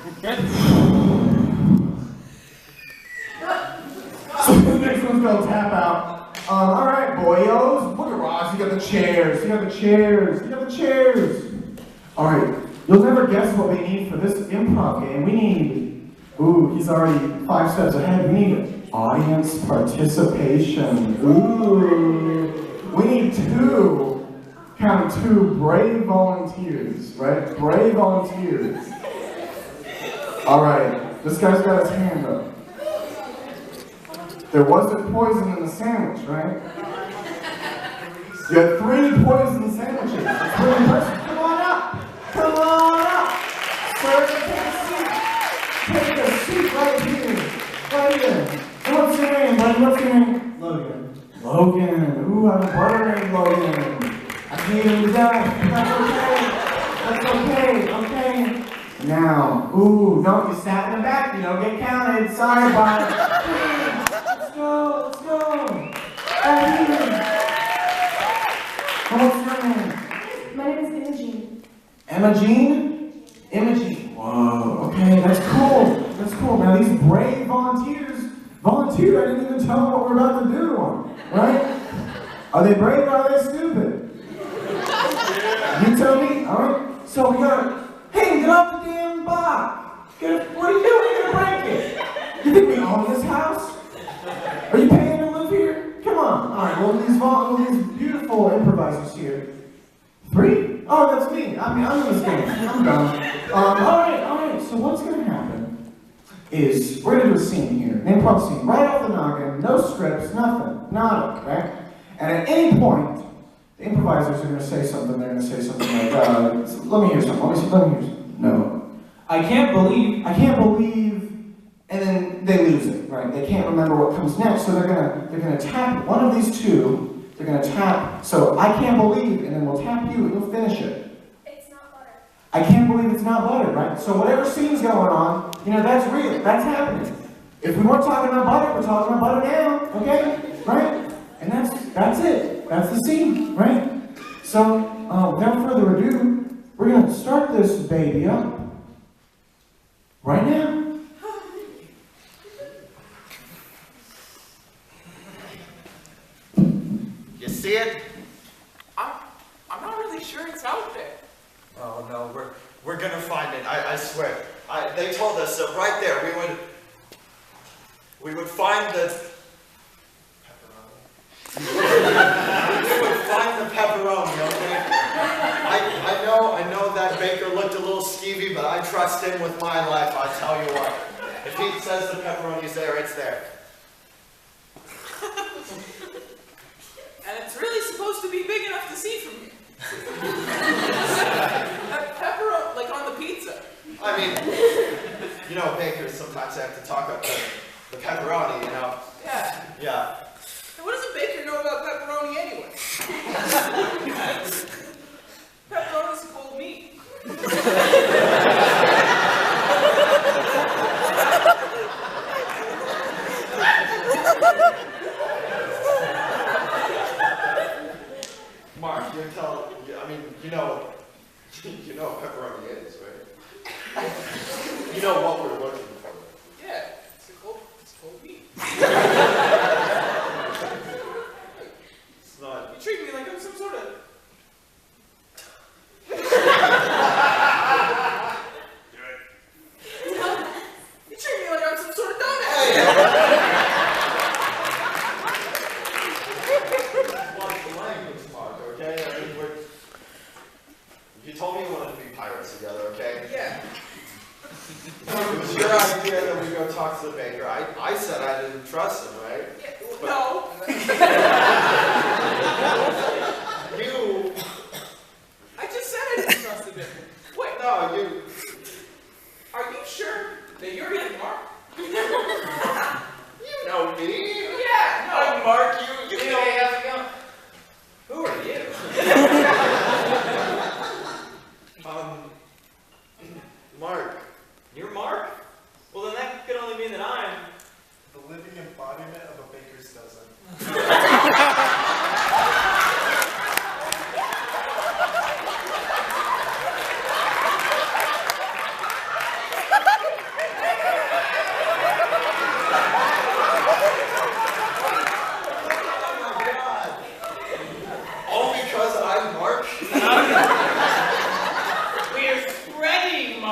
So the next one's gonna tap out. All right, boyos. Look at Ross. You got the chairs. You got the chairs. You got the chairs. All right. You'll never guess what we need for this improv game. We need. Ooh, he's already 5 steps ahead. We need audience participation. Ooh. We need 2. Count 2 brave volunteers, right? Brave volunteers. All right. This guy's got his hand up. There wasn't poison in the sandwich, right? You had 3 poison sandwiches. It's really impressive. Come on up. Come on up. Sir, take a seat. Take a seat right here. Right here. And what's your name, buddy? What's your name? Logan. Logan. Ooh, I'm a brother named Logan. I need him to die. That's okay. That's okay. Okay. Now, ooh, no, you sat in the back. You don't get counted. Sorry, bud. Let's go. Let's go. Right here. What's your name? My name is Imogene. Imogene? Imogene. Whoa, okay, that's cool. That's cool. Now these brave volunteers volunteered. I didn't even tell them what we're about to do to them, right? Are they brave or are they stupid? You tell me? All right. So we gotta, hey, get off the damn box. What are you doing? You're gonna break it. You think we own this house? Are you paying to live here? Come on. All right. Well, these beautiful improvisers here. 3? Oh, that's me. I'm in this game. I'm done. All right. So what's gonna happen is we're gonna do a scene here, an improv scene, right off the noggin, no scripts, nothing, nada, right? And at any point, the improvisers are gonna say something. They're gonna say something like, "Let me hear something. Let me hear something." No. I can't believe, and then they lose it, right? They can't remember what comes next, so they're gonna tap one of these 2. They're gonna tap. So I can't believe, and then we'll tap you, and you'll finish it. It's not butter. I can't believe it's not butter, right? So whatever scene's going on, that's real. That's happening. If we weren't talking about butter, we're talking about butter now, okay? Right? And that's it. That's the scene, right? So without further ado, we're gonna start this baby up right now. You see it? I'm not really sure it's out there. Oh no, we're gonna find it. I swear. They told us right there we would find the pepperoni. We would find the pepperoni. Okay. I know that baker looked a little skeevy, but I trust him with my life. I tell you what. If he says the pepperoni's there, it's there. And it's really supposed to be big enough to see from here. That pepperoni, like on the pizza. I mean, bakers sometimes have to talk up the pepperoni, Yeah. Yeah. And what does a baker know about pepperoni anyway? Pepperoni's cold meat. Mark, you know what pepperoni is, right? You know what we're looking for. Yeah, it's cold meat. It's not. You treat me like I'm some sort of... You treat me like I'm some sort of dumbass. Watch the language, Mark, okay? You told me you wanted to be pirates together, okay? Yeah. It was your idea that we go talk to the baker. I said I didn't trust him, right? Yeah, no. You... I just said I didn't trust the baker. Wait, No, you... are you sure that you're getting Mark? You know me. Yeah, no. I'm Mark, you know... Hey, how's it going? Who are you? Mark. You're Mark? Well, then that could only mean that I'm... The living embodiment of a baker's dozen.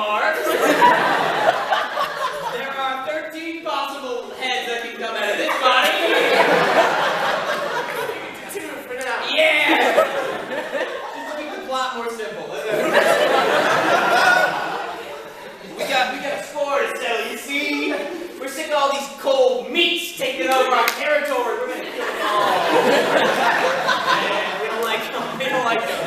Mark. There are 13 possible heads that can come out of this body. Two for now. Yeah! Just to make the plot more simple. We got a score to settle, you see? We're sick of all these cold meats taking over our territory. We're gonna kill them all. Yeah, we don't like them. We don't like them.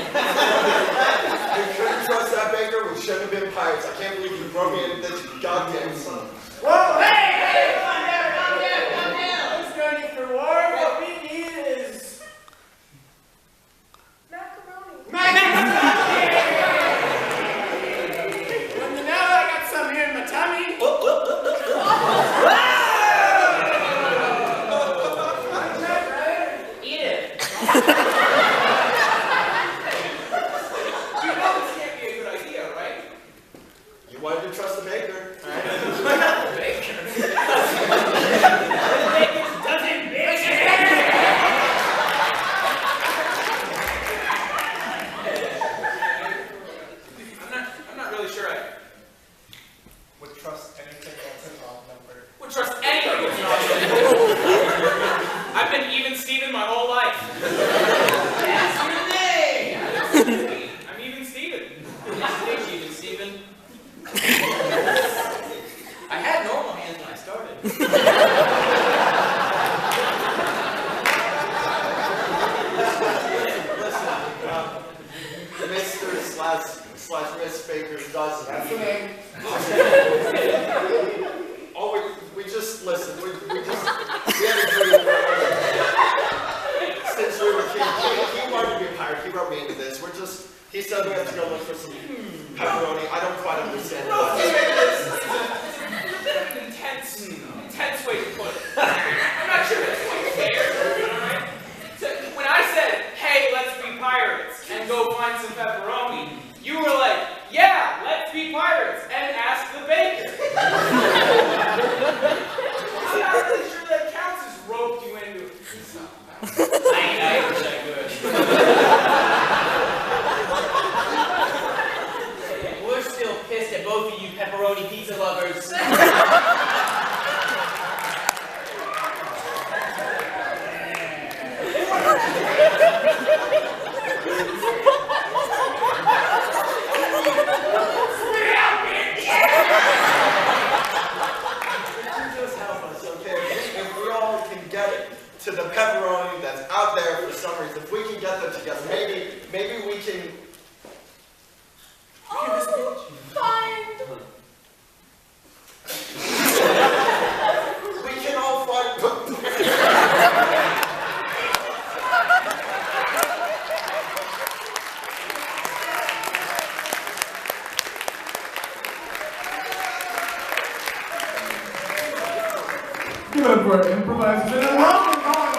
You couldn't trust that baker. We shouldn't have been pirates. I can't believe you broke me into this goddamn son. Whoa, Hey, calm down, calm down, calm down. Let's go in for war. What we need is Macaroni. Well, you know, I got some here in my tummy. Eat it. You know this can't be a good idea, right? You wanted to trust the baker. Bacon. I'm not really sure I Would trust anything that's a wrong number. would trust anything that's not. I've been even Steven my whole life. That's your name. I'm even Steven. Thanks, even Steven. I had normal hands when I started. Mr. slash Miss Baker does. That's the name. Oh, we just listen. We had a dream. Since we were kids, he wanted to be a pirate. He wrote me into this. He said we have to go look for some pepperoni. I don't quite understand why. It's a bit of an intense way to put it. I'm not sure that's quite fair. Alright? So when I said, hey, let's be pirates and go find some pepperoni, you were like, yeah, let's be pirates and ask the baker. I'm not really sure that counts as roped you into it. I wish I could. We're still pissed at both of you pepperoni pizza lovers. Just help us, okay? If we all can get to the pepperoni that's out there for some reason, if we can get them together, maybe we can. Find. We can all find. Give it up for our improvisers and a welcome.